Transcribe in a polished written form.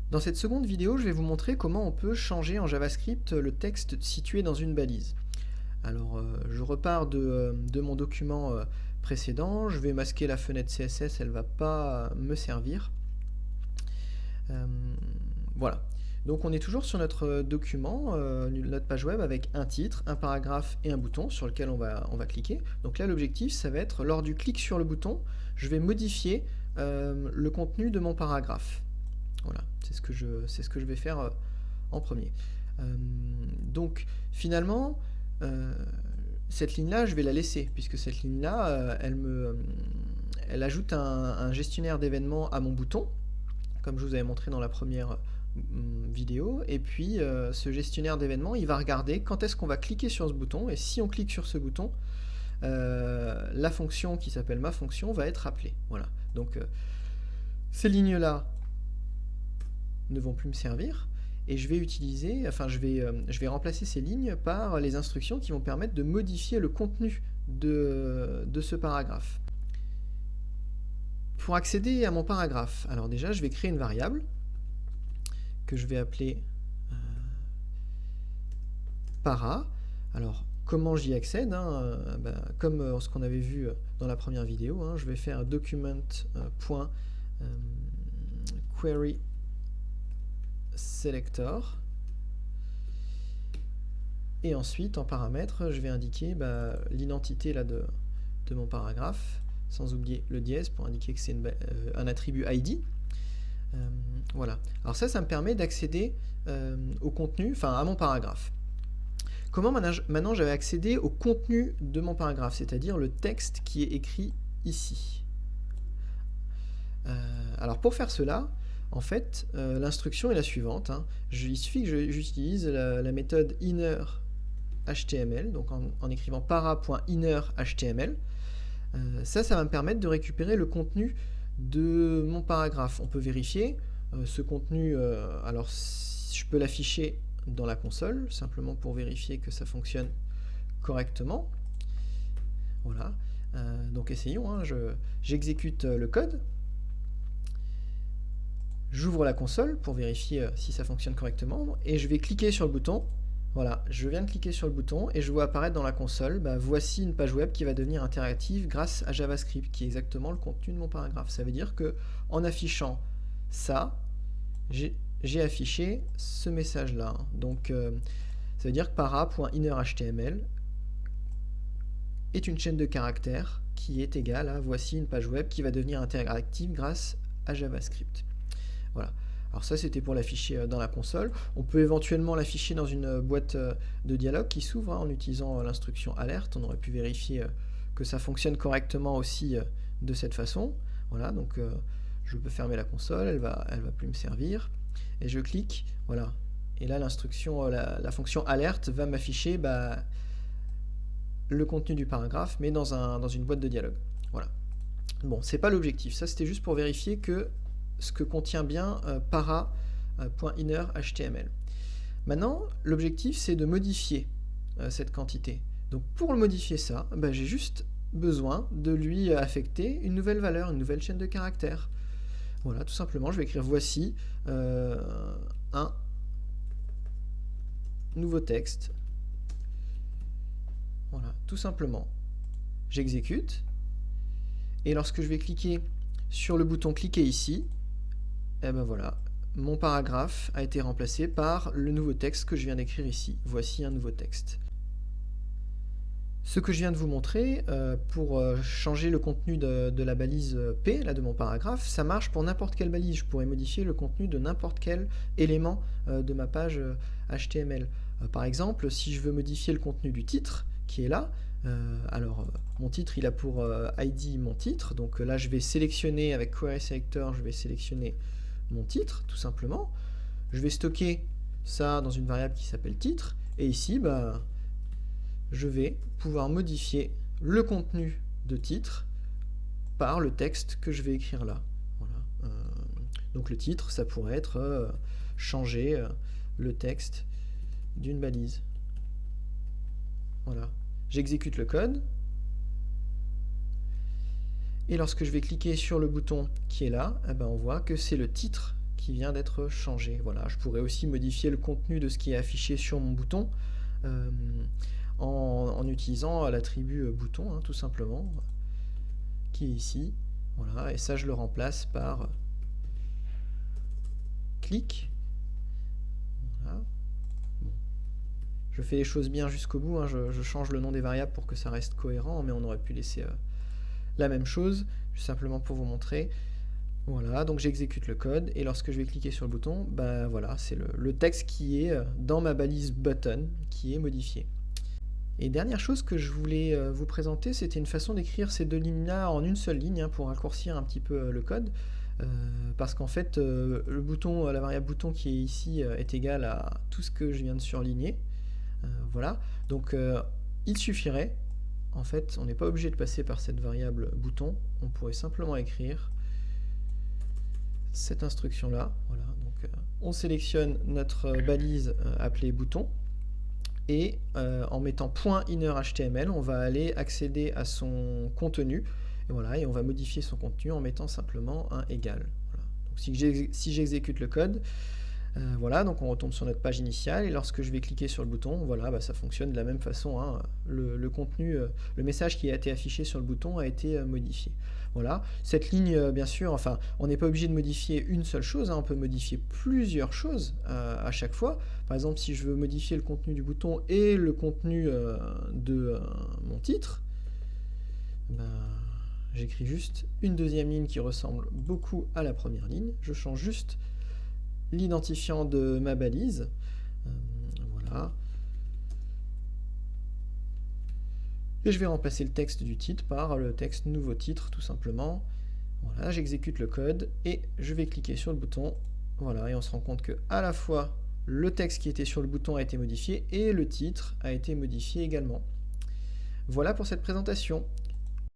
Dans cette seconde vidéo, je vais vous montrer comment on peut changer en JavaScript le texte situé dans une balise. Alors, je repars de mon document précédent, je vais masquer la fenêtre CSS, elle ne va pas me servir. Voilà. Donc on est toujours sur notre document, notre page web avec un titre, un paragraphe et un bouton sur lequel on va cliquer. Donc là l'objectif ça va être, lors du clic sur le bouton, je vais modifier le contenu de mon paragraphe. Voilà, c'est ce que je vais faire en premier. Donc finalement, cette ligne-là, je vais la laisser, puisque cette ligne-là, elle ajoute un gestionnaire d'événements à mon bouton, comme je vous avais montré dans la première vidéo, et puis ce gestionnaire d'événements, il va regarder quand est-ce qu'on va cliquer sur ce bouton, et si on clique sur ce bouton, la fonction qui s'appelle ma fonction va être appelée. Voilà, donc ces lignes-là ne vont plus me servir, et je vais utiliser, enfin je vais remplacer ces lignes par les instructions qui vont permettre de modifier le contenu de ce paragraphe. Pour accéder à mon paragraphe, alors déjà je vais créer une variable que je vais appeler para. Alors comment j'y accède, comme ce qu'on avait vu dans la première vidéo, je vais faire document.query selector, et ensuite en paramètre je vais indiquer l'identité là de mon paragraphe, sans oublier le dièse pour indiquer que c'est un attribut ID. Voilà, alors ça me permet d'accéder au contenu, enfin à mon paragraphe. Comment maintenant je vais accéder au contenu de mon paragraphe, c'est-à-dire le texte qui est écrit ici. Alors pour faire cela, en fait, l'instruction est la suivante. Il suffit que j'utilise la méthode innerHTML, donc en écrivant para.innerHTML. Ça va me permettre de récupérer le contenu de mon paragraphe. On peut vérifier ce contenu. Alors, je peux l'afficher dans la console, simplement pour vérifier que ça fonctionne correctement. Voilà. Donc essayons. J'exécute le code. J'ouvre la console pour vérifier si ça fonctionne correctement, et je vais cliquer sur le bouton. Voilà, je viens de cliquer sur le bouton et je vois apparaître dans la console, voici une page web qui va devenir interactive grâce à JavaScript, qui est exactement le contenu de mon paragraphe. Ça veut dire que en affichant ça, j'ai affiché ce message-là. Donc ça veut dire que para.innerHTML est une chaîne de caractères qui est égale à voici une page web qui va devenir interactive grâce à JavaScript. Voilà. Alors ça c'était pour l'afficher dans la console. On peut éventuellement l'afficher dans une boîte de dialogue qui s'ouvre en utilisant l'instruction alerte. On aurait pu vérifier que ça fonctionne correctement aussi de cette façon. Voilà, donc je peux fermer la console, elle va plus me servir. Et je clique, voilà. Et là l'instruction, la fonction alerte va m'afficher le contenu du paragraphe, mais dans une boîte de dialogue. Voilà. Bon, c'est pas l'objectif. Ça c'était juste pour vérifier que ce que contient bien para.innerHTML. Maintenant, l'objectif c'est de modifier cette quantité. Donc pour le modifier ça, j'ai juste besoin de lui affecter une nouvelle valeur, une nouvelle chaîne de caractères. Voilà, tout simplement, je vais écrire voici un nouveau texte. Voilà, tout simplement. J'exécute, et lorsque je vais cliquer sur le bouton cliquer ici, voilà, mon paragraphe a été remplacé par le nouveau texte que je viens d'écrire ici. Voici un nouveau texte. Ce que je viens de vous montrer, pour changer le contenu de la balise P, là, de mon paragraphe, ça marche pour n'importe quelle balise. Je pourrais modifier le contenu de n'importe quel élément de ma page HTML. Par exemple, si je veux modifier le contenu du titre, qui est là, mon titre, il a pour ID mon titre, donc là je vais sélectionner avec Query Selector, je vais sélectionner mon titre, tout simplement. Je vais stocker ça dans une variable qui s'appelle titre, et ici, je vais pouvoir modifier le contenu de titre par le texte que je vais écrire là. Voilà. Donc le titre, ça pourrait être changer le texte d'une balise. Voilà. J'exécute le code, et lorsque je vais cliquer sur le bouton qui est là, on voit que c'est le titre qui vient d'être changé. Voilà, je pourrais aussi modifier le contenu de ce qui est affiché sur mon bouton en utilisant l'attribut bouton, hein, tout simplement, qui est ici. Voilà, et ça je le remplace par clic. Voilà. Bon. Je fais les choses bien jusqu'au bout, hein, je change le nom des variables pour que ça reste cohérent, mais on aurait pu laisser la même chose, simplement pour vous montrer. Voilà, donc j'exécute le code, et lorsque je vais cliquer sur le bouton, ben voilà, c'est le texte qui est dans ma balise button qui est modifié. Et dernière chose que je voulais vous présenter, c'était une façon d'écrire ces deux lignes-là en une seule ligne, hein, pour raccourcir un petit peu le code. Parce qu'en fait, le bouton, la variable bouton qui est ici est égale à tout ce que je viens de surligner. Voilà, donc il suffirait, en fait, on n'est pas obligé de passer par cette variable bouton, on pourrait simplement écrire cette instruction-là. Voilà, donc on sélectionne notre balise appelée bouton, et en mettant .inner.html, on va aller accéder à son contenu, et voilà, et on va modifier son contenu en mettant simplement un égal. Voilà. Donc si j'exécute le code, voilà, donc on retombe sur notre page initiale, et lorsque je vais cliquer sur le bouton, voilà, bah, ça fonctionne de la même façon, hein. Le contenu, le message qui a été affiché sur le bouton a été modifié. Voilà, cette ligne, bien sûr, enfin, on n'est pas obligé de modifier une seule chose, hein, on peut modifier plusieurs choses à chaque fois. Par exemple, si je veux modifier le contenu du bouton et le contenu de mon titre, ben, j'écris juste une deuxième ligne qui ressemble beaucoup à la première ligne, je change juste l'identifiant de ma balise, voilà, et je vais remplacer le texte du titre par le texte nouveau titre, tout simplement. Voilà, j'exécute le code et je vais cliquer sur le bouton, voilà, et on se rend compte que à la fois le texte qui était sur le bouton a été modifié et le titre a été modifié également. Voilà pour cette présentation.